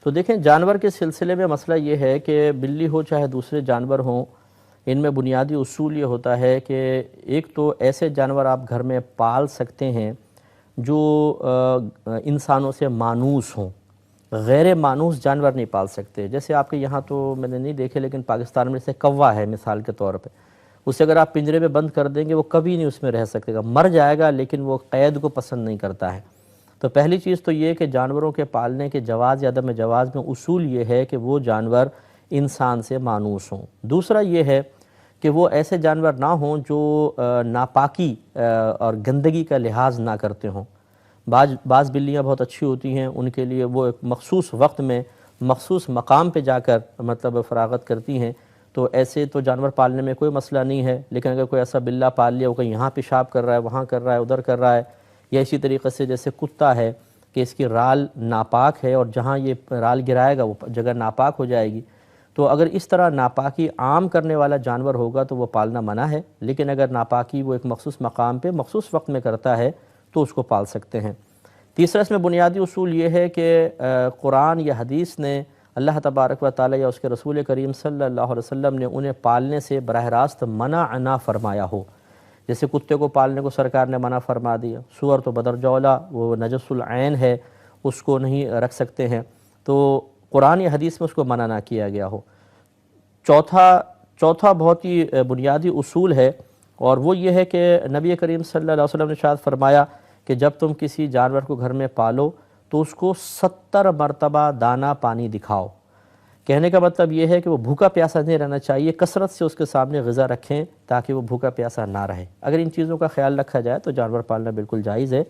تو دیکھیں جانور کے سلسلے میں مسئلہ یہ ہے کہ بلی ہو چاہے دوسرے جانور ہوں، ان میں بنیادی اصول یہ ہوتا ہے کہ ایک تو ایسے جانور آپ گھر میں پال سکتے ہیں جو انسانوں سے مانوس ہوں، غیر مانوس جانور نہیں پال سکتے۔ جیسے آپ کے یہاں تو میں نے نہیں دیکھے، لیکن پاکستان میں سے کوا ہے مثال کے طور پہ، اسے اگر آپ پنجرے میں بند کر دیں گے وہ کبھی نہیں اس میں رہ سکے گا، مر جائے گا، لیکن وہ قید کو پسند نہیں کرتا ہے۔ تو پہلی چیز تو یہ کہ جانوروں کے پالنے کے جواز یا عدم جواز میں اصول یہ ہے کہ وہ جانور انسان سے مانوس ہوں۔ دوسرا یہ ہے کہ وہ ایسے جانور نہ ہوں جو ناپاکی اور گندگی کا لحاظ نہ کرتے ہوں۔ بعض بلیاں بہت اچھی ہوتی ہیں، ان کے لیے وہ ایک مخصوص وقت میں مخصوص مقام پہ جا کر مطلب فراغت کرتی ہیں، تو ایسے تو جانور پالنے میں کوئی مسئلہ نہیں ہے۔ لیکن اگر کوئی ایسا بلہ پال لیا، وہ کہیں یہاں پیشاب کر رہا ہے، وہاں کر رہا ہے، ادھر کر رہا ہے، یا اسی طریقے سے جیسے کتا ہے کہ اس کی رال ناپاک ہے اور جہاں یہ رال گرائے گا وہ جگہ ناپاک ہو جائے گی، تو اگر اس طرح ناپاکی عام کرنے والا جانور ہوگا تو وہ پالنا منع ہے، لیکن اگر ناپاکی وہ ایک مخصوص مقام پہ مخصوص وقت میں کرتا ہے تو اس کو پال سکتے ہیں۔ تیسرا اس میں بنیادی اصول یہ ہے کہ قرآن یا حدیث نے اللہ تبارک و تعالی یا اس کے رسول کریم صلی اللہ علیہ وسلم نے انہیں پالنے سے براہ راست منع نہ فرمایا ہو۔ جیسے کتے کو پالنے کو سرکار نے منع فرما دیا، سور تو بدرجولہ وہ نجس العین ہے، اس کو نہیں رکھ سکتے ہیں، تو قرآن یا حدیث میں اس کو منع نہ کیا گیا ہو۔ چوتھا بہت ہی بنیادی اصول ہے، اور وہ یہ ہے کہ نبی کریم صلی اللہ علیہ وسلم نے ارشاد فرمایا کہ جب تم کسی جانور کو گھر میں پالو تو اس کو 70 مرتبہ دانہ پانی دکھاؤ۔ کہنے کا مطلب یہ ہے کہ وہ بھوکا پیاسا نہیں رہنا چاہیے، کثرت سے اس کے سامنے غذا رکھیں تاکہ وہ بھوکا پیاسا نہ رہے۔ اگر ان چیزوں کا خیال رکھا جائے تو جانور پالنا بالکل جائز ہے۔